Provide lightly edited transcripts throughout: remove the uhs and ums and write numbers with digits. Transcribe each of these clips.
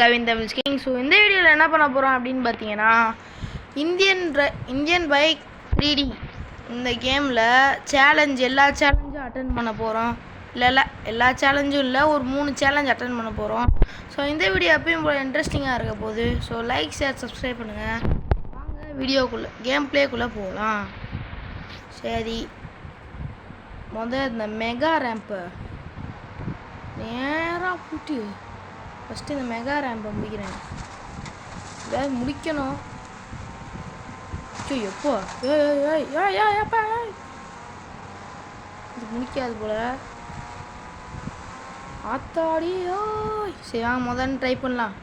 Kavin Tamil king. So இந்த வீடியோவில் என்ன பண்ண போகிறோம் அப்படின்னு பார்த்தீங்கன்னா, இந்தியன் பைக் 3D இந்த கேமில் எல்லா சேலஞ்சும் அட்டன் பண்ண போகிறோம். இல்லை எல்லா சேலஞ்சும் இல்லை, ஒரு 3 சேலஞ்ச் அட்டன் பண்ண போகிறோம். ஸோ இந்த வீடியோ எப்பயும் போல இன்ட்ரெஸ்டிங்காக இருக்க போகுது. ஸோ லைக், ஷேர், சப்ஸ்கிரைப் பண்ணுங்கள். வாங்க வீடியோக்குள்ளே கேம் பிளேக்குள்ளே போகலாம். சரி, இந்த மெகா ரேம்பு நேராக பூட்டி ஃபஸ்ட்டு இந்த மெகா ரேம்பை முடிக்கிறேன். ஏதாவது முடிக்கணும். எப்போ ஏப்பா இது முடிக்காது போல ஆத்தாடி. சரி வாங்க முதல்ல ட்ரை பண்ணலாம்.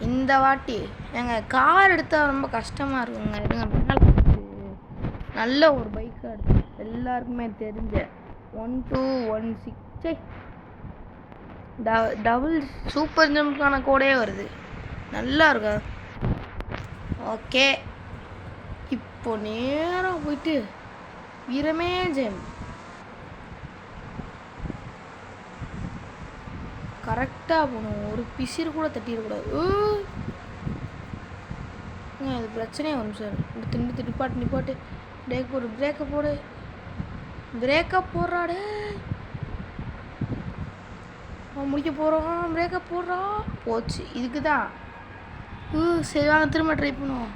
இந்த வாட்டி கார் எடுத்தால் ரொம்ப கஷ்டமாக இருக்குங்க. நல்ல ஒரு பைக்காக எடுத்து எல்லாருக்குமே தெரிஞ்ச 1216 டபுள் சூப்பர் ஜம்ப்கான கோடே வருது. நல்லா இருக்கா? ஓகே, இப்போ நேராக போயிட்டு வீரமே ஜெயம் கரெக்டாக போகணும். ஒரு பிசிறு கூட தட்டிடக்கூடாது. இது பிரச்சனையே வரும் சார். நிறுத்து நிப்பாட்டு பிரேக்கப் போடுறாடே. முடிக்க போகிறோம். பிரேக்கப் போடுறோம். போச்சு. இதுக்கு தான். சரி வாங்க திரும்ப ட்ரை பண்ணுவோம்.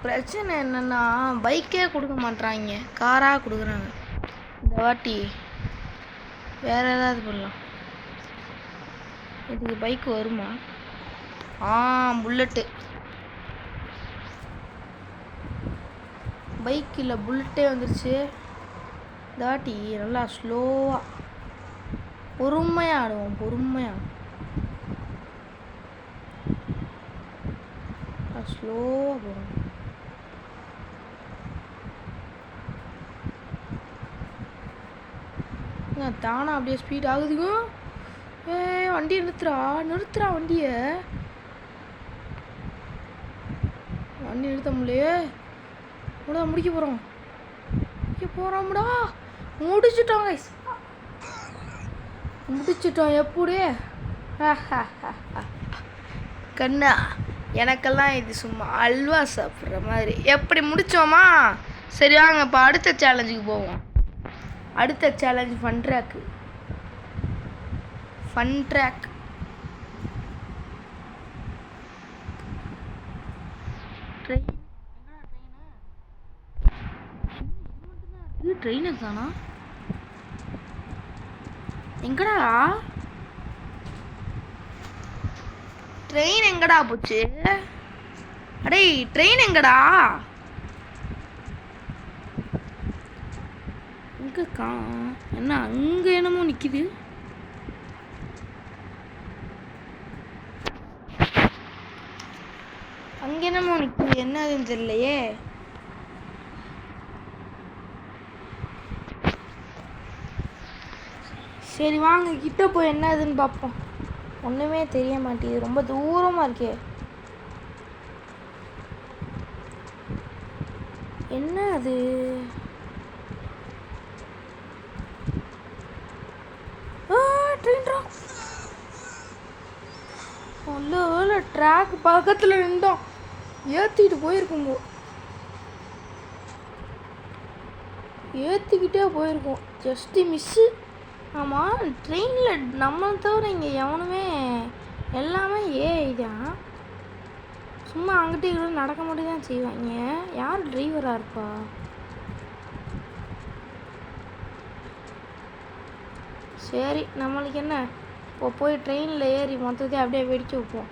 பிரச்சனை என்னென்னா, பைக்கே கொடுக்க மாட்றாங்க, காராக கொடுக்குறாங்க. இந்த வாட்டி வேறு ஏதாவது பண்ணலாம். இதுக்கு பைக் வருமா? புல்லட்டு. பைக் இல்லை, புல்லட்டே வந்துருச்சு. இந்த வாட்டி நல்லா ஸ்லோவாக பொறுமையாக ஆடுவோம். ஸ்லோவாக போகணும். தானா அப்படியே ஸ்பீட் ஆகுதுங்க. வண்டியை நிறுத்துறா வண்டியை. வண்டி நிறுத்த முடியலையே. முடிக்க போகிறோம்டா. முடிச்சிட்டோம் கைஸ், முடிச்சிட்டோம். எப்படி கண்ணா, எனக்கெல்லாம் இது சும்மா அல்வா சாப்பிட்ற மாதிரி. எப்படி முடித்தோமா? சரி வாங்க இப்போ அடுத்த சேலஞ்சுக்கு போவோம். அடுத்த சேலஞ்ச் ஃபன் ட்ராக். ட்ரெயின் தானா? எங்கடா ட்ரெயின்? எங்கடா போச்சு? அடே ட்ரெயின் எங்கடா? என்ன அங்க என்னமோ நிக்குது. என்னதுன்னு தெரியலையே. சரி வாங்க கிட்ட போய் என்னதுன்னு பார்ப்போம். ஒன்றுமே தெரிய மாட்டேங்குது, ரொம்ப தூரமாக இருக்கே. என்ன அது? ட்ராக் பக்கத்தில் நின்றோம். ஏற்றிக்கிட்டு போயிருக்கோம். Just miss. ஆமாம், ட்ரெயினில் நம்ம தவிர இங்கே எவனுமே எல்லாமே தான். சும்மா அங்கிட்டே நடக்க மட்டும் தான் செய்வாங்க. யார் டிரைவராக இருப்பா? சரி நம்மளுக்கு என்ன, இப்போ போய் ட்ரெயினில் ஏறி மொத்தத்தையும் அப்படியே வெடிச்சு வைப்போம்.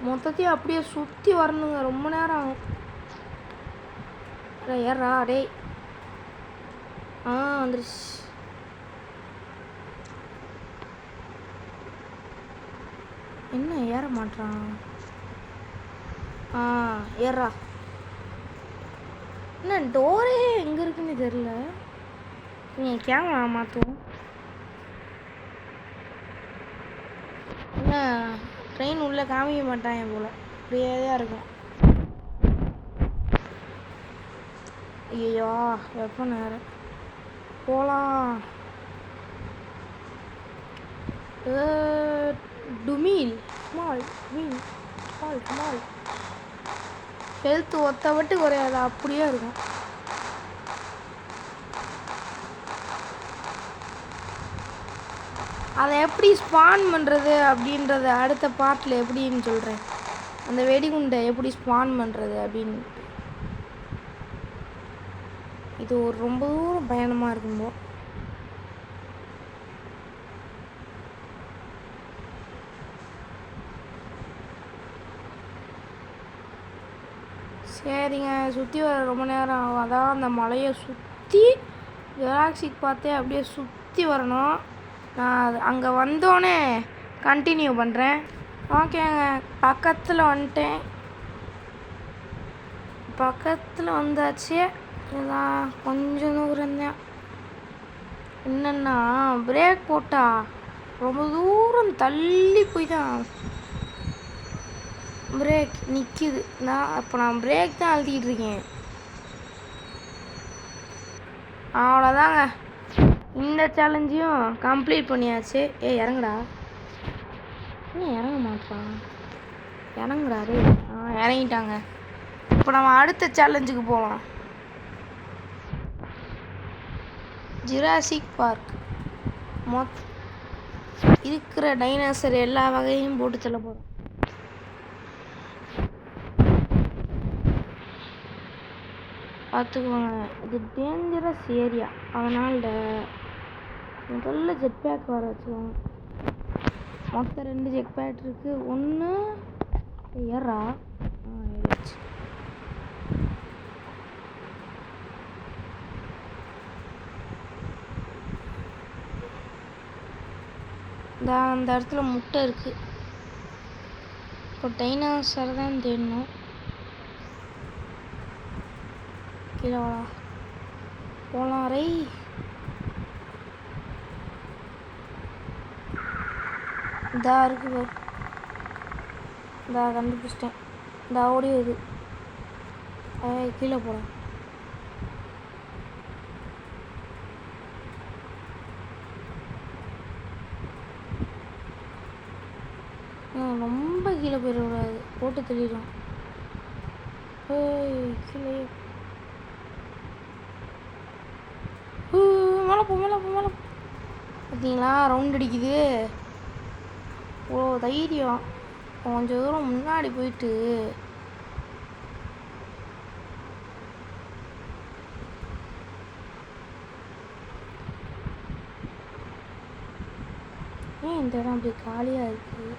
மொத்தத்தையும் அப்படியே சுற்றி வரணுங்க, ரொம்ப நேரம் ஆகும். ஏறா டே. வந்துருச்சு. என்ன ஏற மாட்டான்? ஏறா. என்ன டோரே எங்கே இருக்குன்னு தெரியல. நீங்கள் கேமரா மாற்றுவோம். என்ன ட்ரெயின் உள்ளே காமிக்க மாட்டாங்க போல், அப்படியே தான் இருக்கும். ஐயோ எப்போ நேரம் போகலாம். டுமீல் ஸ்மால் மீன் ஸ்மால் ஸ்மால் ஹெல்த் ஒத்தப்பட்டு குறையாது, அப்படியே இருக்கும். அதை எப்படி ஸ்பான் பண்ணுறது அப்படின்றத அடுத்த பார்ட்டில் எப்படின்னு சொல்கிறேன். அந்த வெடிகுண்டை எப்படி ஸ்பான் பண்ணுறது அப்படின்னு. இது ஒரு ரொம்ப தூரம் பயணமாக இருக்கும்போ. சரிங்க, சுற்றி வர ரொம்ப நேரம் ஆகும். அதான் அந்த மலையை சுற்றி ஜெராக்சிக் பார்த்தே அப்படியே சுற்றி வரணும். நான் அங்கே வந்தோடனே கண்டினியூ பண்ணுறேன். ஓகேங்க, பக்கத்தில் வந்துட்டேன். பக்கத்தில் வந்தாச்சு. இதான் கொஞ்சம் தூரம் தான். என்னென்னா பிரேக் போட்டா ரொம்ப தூரம் தள்ளி போய் தான் பிரேக் நிற்கிது. நான் பிரேக் தான் அழுத்திக்கிட்டு இருக்கேன். அவ்வளோதாங்க, இந்த சேலஞ்சையும் கம்ப்ளீட் பண்ணியாச்சு. இறங்குடா. இன்னும் இறங்க மாட்டான். இறங்குறாரு. இறங்கிட்டாங்க. இப்போ நம்ம அடுத்த சேலஞ்சுக்கு போகலாம். ஜுராசிக் பார்க் இருக்கிற டைனோசர் எல்லா வகையும் போட்டு தள்ள போகிறோம். பார்த்துக்கோங்க, இது டேஞ்சரஸ் ஏரியா. அதனால் முதல்ல ஜெட் பேக் வர வச்சுக்கோங்க. மொத்தம் 2 ஜெட் பேக் இருக்குது. ஒன்று ஏறா ஏறிச்சு. அந்த இடத்துல முட்டை இருக்குது. இப்போ டைனோசர் தான் தேடணும். கீழே வாடா போகலாம். ரை இதா இருக்குது. இதா கண்டுபிடிச்சிட்டேன். இதா ஓடி வருது. கீழே போகலாம். ரொம்ப கீழே போயிடக்கூடாது, போட்டு தெளிடும். கீழே மேலே போ மேலே போ மேலே. பார்த்தீங்களா ரவுண்ட் அடிக்குது. ஓ தைரியம். கொஞ்சம் தூரம் முன்னாடி போயிட்டு ஏன் இந்த இடம் அப்படி காலியாக இருக்குது?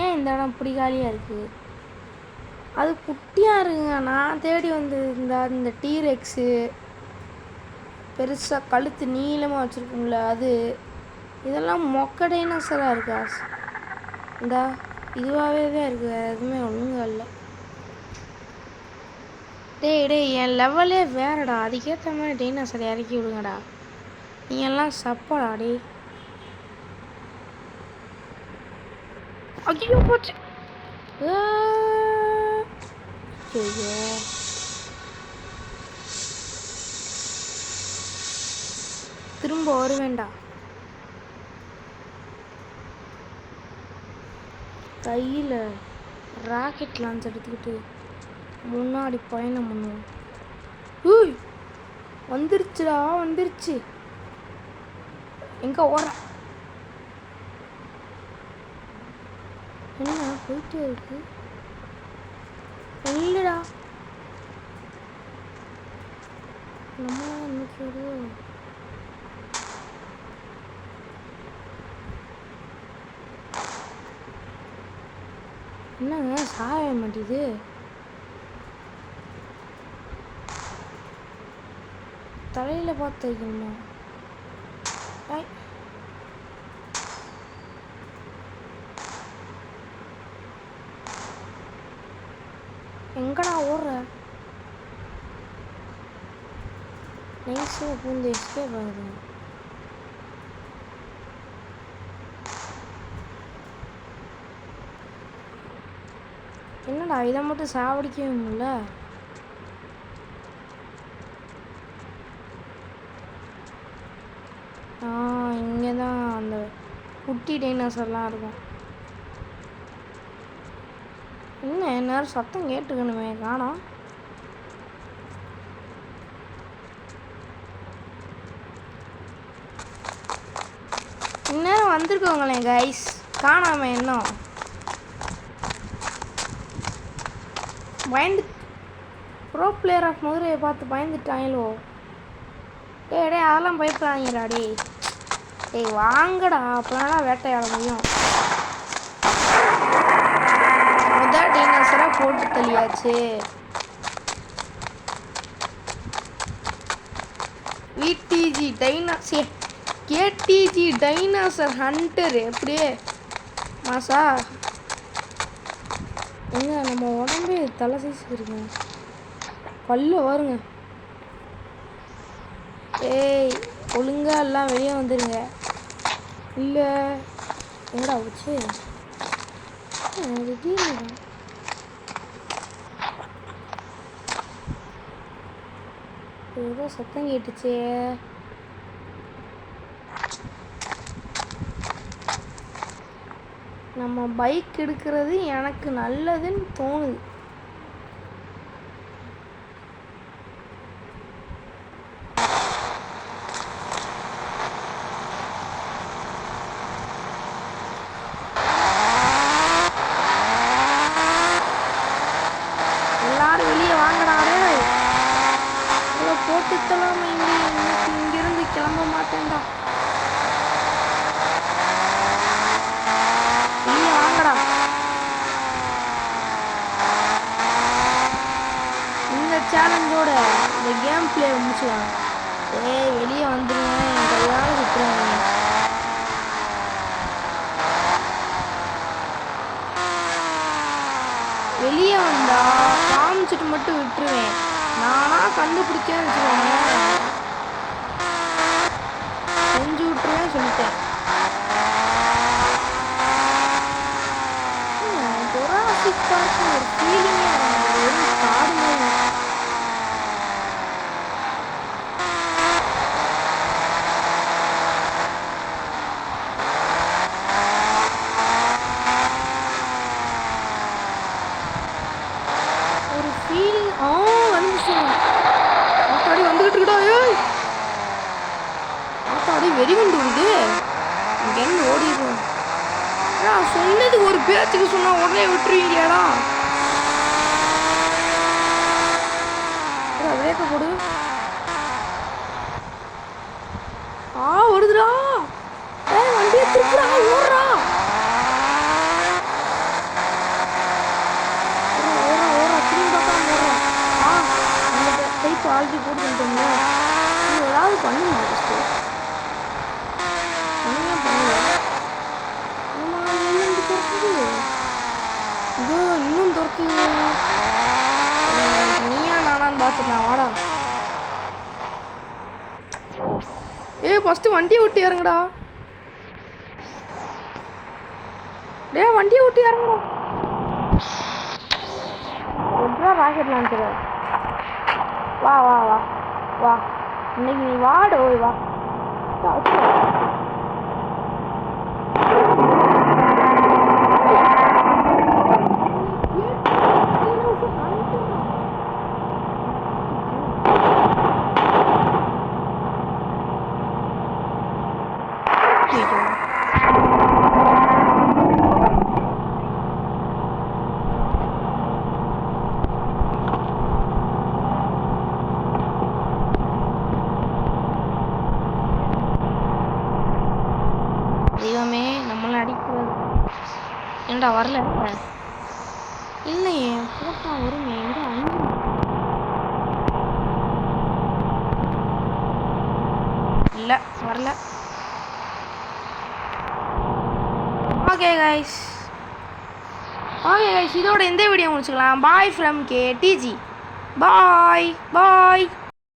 ஏன் இந்த இடம் இப்படி காலியாக இருக்குது? அது குட்டியாக இருக்குங்க. நான் தேடி வந்து இந்த டீரெக்ஸு பெருசாக கழுத்து நீளமாக வச்சுருக்குங்கள அது, இதெல்லாம் மொக்க டைனோசராக இருக்கா? இந்தா இதுவாகவே தான் இருக்குது, வேறு எதுவுமே ஒழுங்காக இல்லை. டேய் என் லெவலே வேறடா, அதுக்கேற்ற மாதிரி டைனோசர் இறக்கி விடுங்கடா. நீ எல்லாம் சப்படா டே. ஐயோ போச்சு. ஐயோ திரும்ப வருவேண்டா. கையில் ராக்கெட் லான்ச் எடுத்துக்கிட்டு முன்னாடி பயணம் பண்ணுவோம். வந்துருச்சுடா, வந்துருச்சு. எங்கே ஓட? என்ன போயிட்டே இருக்கு? இல்லைடா, நம்மளாம் இன்னைக்கு என்னங்க சாய மாட்டேது? தலையில் பார்த்து வைக்கணுமா? எங்கடா ஓடுற? நைஸாக பூந்து எஸ்கேப் ஆகுது. என்னடா இதை மட்டும் சாவடிக்கவே முடியல. இங்கே தான் அந்த குட்டி டைனோசர்லாம் இருக்கும். என்ன நேரம் சத்தம் கேட்டுக்கணுமே, காணோம். இந்நேரம் வந்திருக்கோங்களேன் கைஸ், காணாம இன்னும் பயந்து ப்ரோ பிளேயர் ஆஃப் மதுரையை பார்த்து பயந்துட்டாங்களோ. டே அதெல்லாம் பயப்படாதீங்கடா. டேய் வாங்கடா, அப்போதான் வேட்டையாட முடியும். முதல் டைனோசராக போட்டு தள்ளியாச்சு. VDG dinosaur KDG dinosaur hunter எப்படியே மாசா. எங்க நம்ம உடம்பே தலை சைஸ் இருக்குங்க, பல்ல வருங்க. ஏய் ஒழுங்கா எல்லாம் வெளியே வந்துடுங்க. இல்லை எங்கடா வச்சு ஏதோ சத்தம் கேட்டுச்சே. நம்ம பைக் எடுக்கிறது எனக்கு நல்லதுன்னு தோணுது. எல்லாரும் வெளியே வாங்கடாரு. போட்டுத்தலாம், இங்கிருந்து கிளம்ப மாட்டேன்டா. வெளியே வாங்கடா. இந்த சேலஞ்சோட இந்த கேம் பிளே முடிச்சுவாங்க. ஏய் வெளியே வந்துடுங்க, என் கையால் சுற்றுவாங்க. வெளியே வந்தா காமிச்சிட்டு மட்டும் விட்டுருவேன். நானா கண்டுபிடிச்சேன்னு வச்சுக்கோங்க, செஞ்சு விட்டுருவேன் சொல்லிட்டேன். ஜுராசிக் பார்க் ஒரு ஃபீலிங்கே ஒரு காடு மாதிரி. ஒரு ஃபீலிங் ஆத்தாடி வந்துகிட்டு இருக்கடா. ஏய் ஆத்தாடி வெறி கொண்டு வருது. இங்கேருந்து ஓடிடுவோம். நான் சொன்னது ஒரு பேச்சுக்கு சொன்னா உடனே விட்டுருவீங்களாடா. பிரேக்க போடு. வருதுடா. வண்டியை திருப்புடா, ஓடுறா. டைப் ஆல்ரெடி போட்டு பண்ணிட்டோம்ல, ஏதாவது பண்ணுமா ஃபஸ்ட்டு. ஒன்றுமே பண்ணல. இன்னும் துறக்குது. இதோ இன்னும் துறக்குது. நீயா நானான்னு பார்த்துக்கலாம் வாடா. ஃபஸ்ட்டு வண்டியை விட்டு இறங்குடா. வண்டியை விட்டு இறங்குடா. எப்படா ராக்கெட் லான்ச்சர். வா வா வா வா, இன்னைக்கு நீ வாடோ வா. தெய்வமே நம்மளை அடிக்கூடாது. ஏன்டா வரல? இல்லையே போட்டா வருமே. எங்க இல்லை வரல. ஓகே கைஸ், இதோட இந்த வீடியோ முடிச்சுக்கலாம். Bye from KDG. Bye bye.